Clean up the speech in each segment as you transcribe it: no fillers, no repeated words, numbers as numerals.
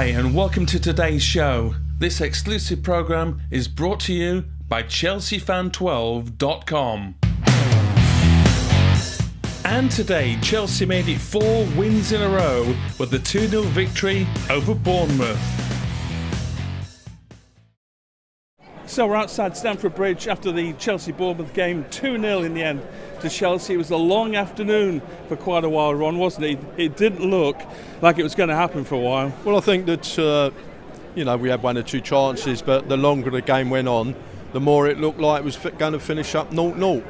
Hi and welcome to today's show. This exclusive programme is brought to you by ChelseaFan12.com. And today Chelsea made it 4 wins in a row with the 2-0 victory over Bournemouth. So we're outside Stamford Bridge after the Chelsea-Bournemouth game, 2-0 in the end to Chelsea. It was a long afternoon for quite a while, Ron, wasn't it? It didn't look like it was going to happen for a while. Well, I think that, we had 1 or 2 chances, but the longer the game went on, the more it looked like it was going to finish up 0-0.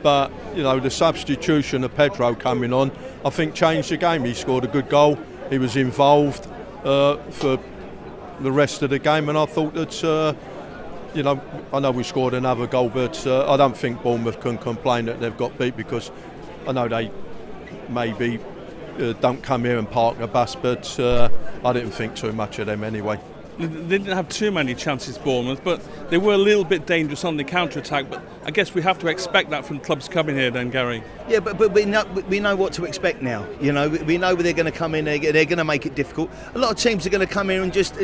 But, the substitution of Pedro coming on, I think changed the game. He scored a good goal. He was involved for the rest of the game, and I thought that... I know we scored another goal, but I don't think Bournemouth can complain that they've got beat, because I know they maybe don't come here and park a bus, but I didn't think too much of them anyway. They didn't have too many chances, Bournemouth, but they were a little bit dangerous on the counter-attack. But I guess we have to expect that from clubs coming here then, Gary. Yeah, but we know what to expect now. We know they're going to come in, they're going to make it difficult. A lot of teams are going to come here and just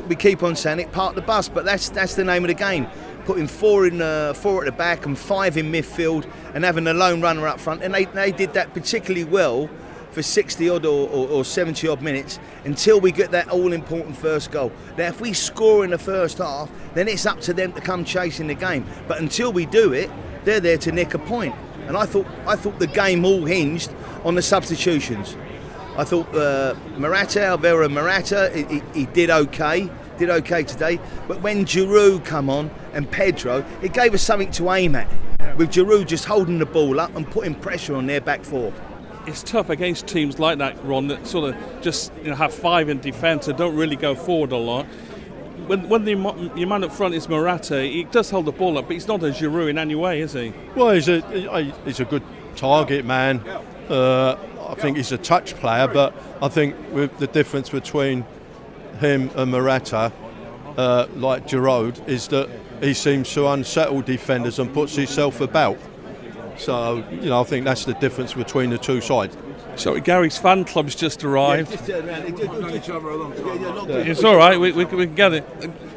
we keep on saying it, park the bus, but that's the name of the game. Putting 4 at the back and 5 in midfield and having a lone runner up front, and they did that particularly well for 60 odd or 70 odd minutes until we get that all important first goal. Now if we score in the first half, then it's up to them to come chasing the game, but until we do it, they're there to nick a point. And I thought the game all hinged on the substitutions. I thought Alvaro Morata, he did okay today. But when Giroud come on and Pedro, it gave us something to aim at. With Giroud just holding the ball up and putting pressure on their back four. It's tough against teams like that, Ron, that sort of just have 5 in defence and don't really go forward a lot. When the man up front is Morata, he does hold the ball up, but he's not a Giroud in any way, is he? Well, he's a good target man. I think he's a touch player, but I think with the difference between him and Morata, like Giroud, is that he seems to unsettle defenders and puts himself about. So, I think that's the difference between the two sides. So Gary's fan club's just arrived. It's all right, we can get it.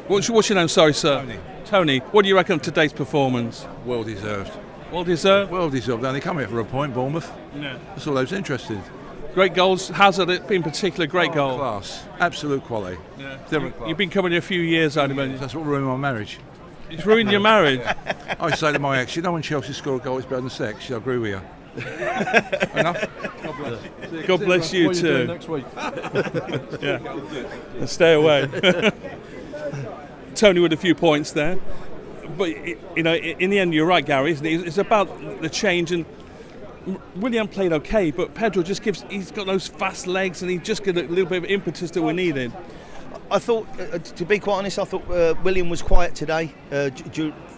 What's your name? Sorry, sir. Tony. What do you reckon of today's performance? Well deserved. Well deserved? Well deserved. And they come here for a point, Bournemouth. Yeah. That's all I was interested. Great goals. Hazard, in particular, great goal. Class. Absolute quality. Yeah. Different class. You've been coming here a few years, I imagine. That's what ruined my marriage. It's ruined your marriage? I say to my ex, when Chelsea score a goal, it's better than sex. I agree with you. Enough? God bless. God bless you what too. Are you doing next week? Yeah. And stay away. Tony with a few points there. But, in the end, you're right, Gary, isn't it? It's about the change, and Willian played okay, but Pedro he's got those fast legs, and he just got a little bit of impetus that we needed. I thought, to be quite honest, I thought Willian was quiet today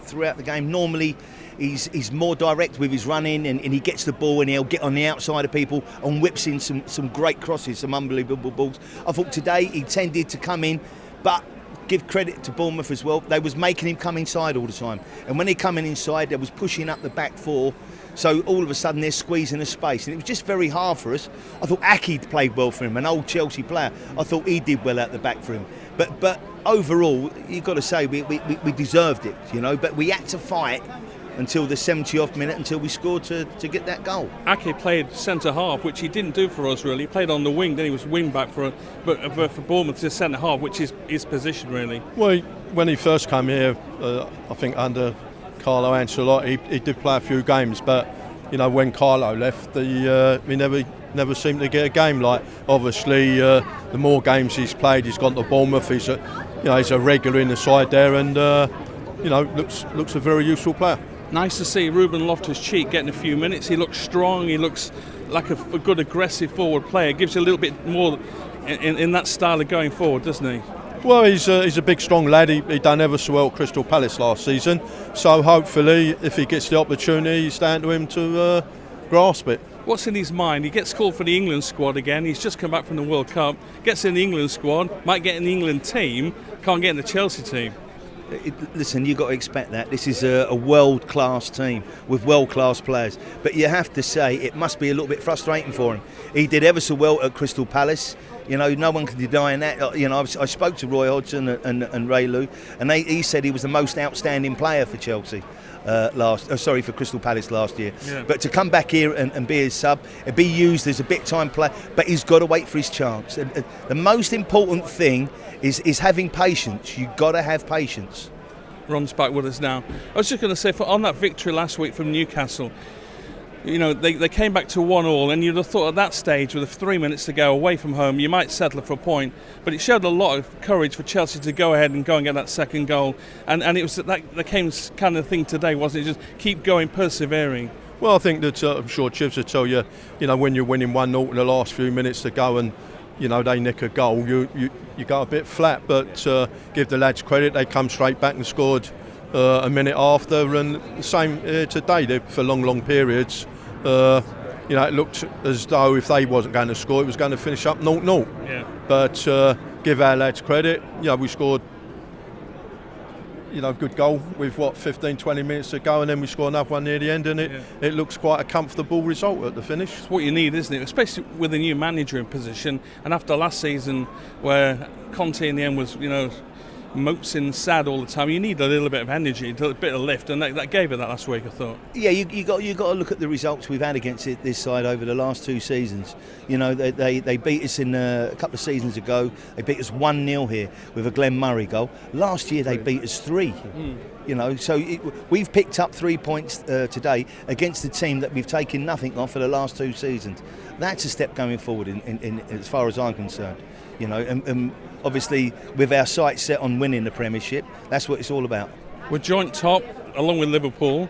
throughout the game. Normally, he's more direct with his running, and he gets the ball and he'll get on the outside of people and whips in some great crosses, some unbelievable balls. I thought today he tended to come in, but give credit to Bournemouth as well. They was making him come inside all the time, and when he coming inside, they was pushing up the back four. So all of a sudden they're squeezing a space, and it was just very hard for us. I thought Aki played well for him, an old Chelsea player. I thought he did well out the back for him. But overall, you've got to say we deserved it, But we had to fight until the 70th minute, until we scored to get that goal. Ake played centre half, which he didn't do for us really. He played on the wing, then he was wing back for Bournemouth, to centre half, which is his position really. Well, when he first came here, I think under Carlo Ancelotti, he did play a few games, but when Carlo left, he never seemed to get a game. Like obviously, the more games he's played, he's gone to Bournemouth. He's a regular in the side there, and looks a very useful player. Nice to see Ruben Loftus-Cheek getting a few minutes. He looks strong. He looks like a good aggressive forward player. Gives you a little bit more in that style of going forward, doesn't he? Well, he's a big, strong lad. He done ever so well at Crystal Palace last season. So hopefully, if he gets the opportunity, it's down to him to grasp it. What's in his mind? He gets called for the England squad again. He's just come back from the World Cup. Gets in the England squad. Might get in the England team. Can't get in the Chelsea team. Listen, you've got to expect that. This is a world-class team with world-class players. But you have to say it must be a little bit frustrating for him. He did ever so well at Crystal Palace. You know, no one can deny that. You know, I spoke to Roy Hodgson and Ray Lou, and he said he was the most outstanding player for Chelsea for Crystal Palace last year. Yeah. But to come back here and be his sub, and be used as a bit time player, but he's got to wait for his chance. And the most important thing is having patience. You've got to have patience. Ron's back with us now. I was just going to say, on that victory last week from Newcastle, you know, they came back to 1-1, and you'd have thought at that stage, with 3 minutes to go away from home, you might settle for a point. But it showed a lot of courage for Chelsea to go ahead and get that second goal. And it was that came kind of thing today, wasn't it? Just keep going, persevering. Well, I think that I'm sure Chivs will tell you, you know, when you're winning 1-0 in the last few minutes to go and, you know, they nick a goal, you go a bit flat. But give the lads credit, they come straight back and scored a minute after. And the same today, for long periods. You know, it looked as though if they wasn't going to score, it was going to finish up 0-0. Yeah. But give our lads credit. You know, we scored, you know, a good goal with 15-20 minutes to go, and then we score another one near the end, and it looks quite a comfortable result at the finish. It's what you need, isn't it? Especially with a new manager in position, and after last season where Conte in the end was, you know, moping sad all the time, you need a little bit of energy, a bit of lift, and that gave it that last week, I thought. Yeah, you got to look at the results we've had against this side over the last 2 seasons. You know, they beat us in a couple of seasons ago. They beat us 1-0 here with a Glenn Murray goal. Last year they beat us 3. You know, so we've picked up 3 points today against a team that we've taken nothing off for the last 2 seasons. That's a step going forward in as far as I'm concerned. You know, and obviously with our sights set on winning the Premiership, that's what it's all about. We're joint top along with Liverpool.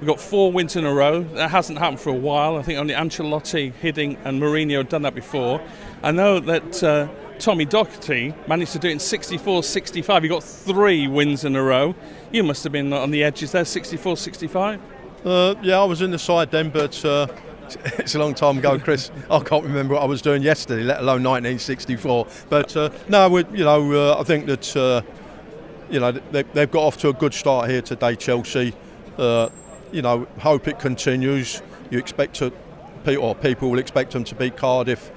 We've got 4 wins in a row. That hasn't happened for a while. I think only Ancelotti, Hiddink and Mourinho had done that before. I know that Tommy Doherty managed to do it in 64-65. He got 3 wins in a row. You must have been on the edges there, 64-65? Yeah, I was in the side then, but it's a long time ago, Chris. I can't remember what I was doing yesterday, let alone 1964. But no, you know, I think that you know, they've got off to a good start here today, Chelsea. You know, hope it continues. You expect people will expect them to beat Cardiff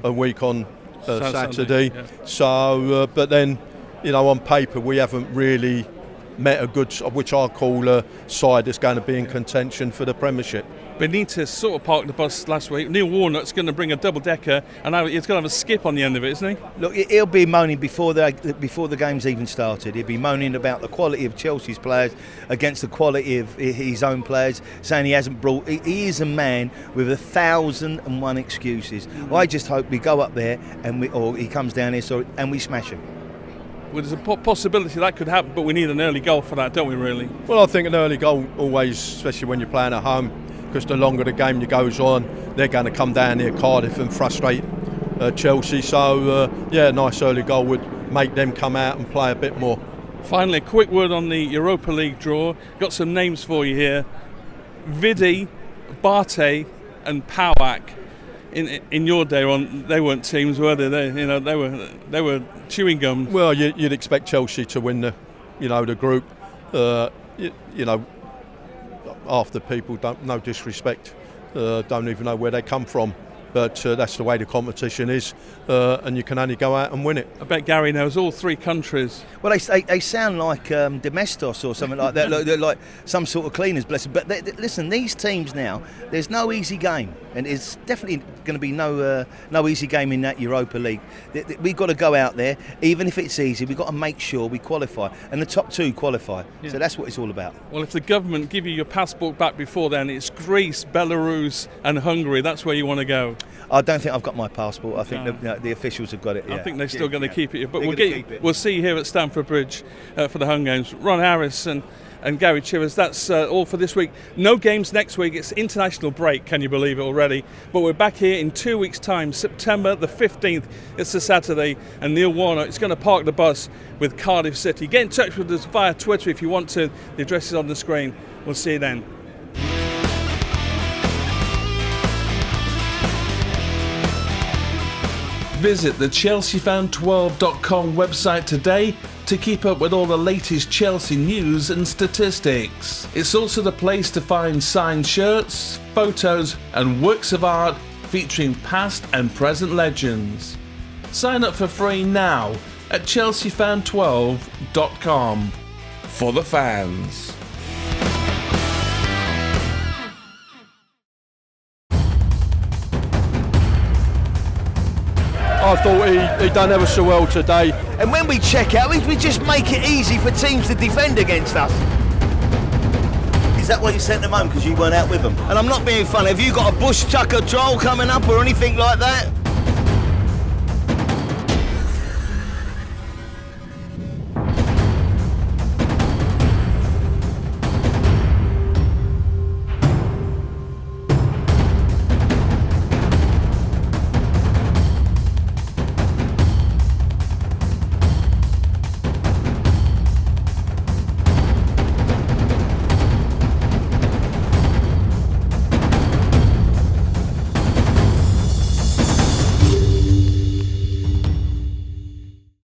a week on Saturday. Yeah. So, but then, you know, on paper we haven't really met a good, which I call a side that's going to be in contention for the Premiership. Benitez sort of parked the bus last week. Neil Warnock's going to bring a double-decker, and now he's going to have a skip on the end of it, isn't he? Look, he'll be moaning before the game's even started. He'll be moaning about the quality of Chelsea's players against the quality of his own players, saying he hasn't brought... He is a man with 1,001 excuses. I just hope we go up there or he comes down here and we smash him. Well, there's a possibility that could happen, but we need an early goal for that, don't we, really? Well, I think an early goal always, especially when you're playing at home, because the longer the game goes on, they're going to come down here Cardiff and frustrate Chelsea. So, yeah, a nice early goal would make them come out and play a bit more. Finally, a quick word on the Europa League draw. Got some names for you here. Vidi, Barte and Powak. In your day, they weren't teams, were they? They were chewing gum. Well, you'd expect Chelsea to win the group. You know, after people don't, no disrespect, don't even know where they come from. But that's the way the competition is, and you can only go out and win it. I bet Gary knows all 3 countries. Well, they sound like Domestos or something like that. They're like some sort of cleaners, bless them. But listen, these teams now, there's no easy game, and it's definitely going to be no easy game in that Europa League. We've got to go out there, even if it's easy. We've got to make sure we qualify, and the top 2 qualify. Yeah. So that's what it's all about. Well, if the government give you your passport back before then, it's Greece, Belarus, and Hungary. That's where you want to go. I don't think I've got my passport. I think the officials have got it. Yeah. I think they're still going to keep it. But we'll we'll see you here at Stamford Bridge for the home games. Ron Harris and Gary Chivers. That's all for this week. No games next week. It's international break. Can you believe it already? But we're back here in 2 weeks' time, September the 15th. It's a Saturday, and Neil Warnock is going to park the bus with Cardiff City. Get in touch with us via Twitter if you want to. The address is on the screen. We'll see you then. Visit the ChelseaFan12.com website today to keep up with all the latest Chelsea news and statistics. It's also the place to find signed shirts, photos and works of art featuring past and present legends. Sign up for free now at chelseafan12.com. For the fans. I thought he done ever so well today. And when we check out, we just make it easy for teams to defend against us. Is that why you sent them home, because you weren't out with them? And I'm not being funny. Have you got a bush chucker trial coming up or anything like that?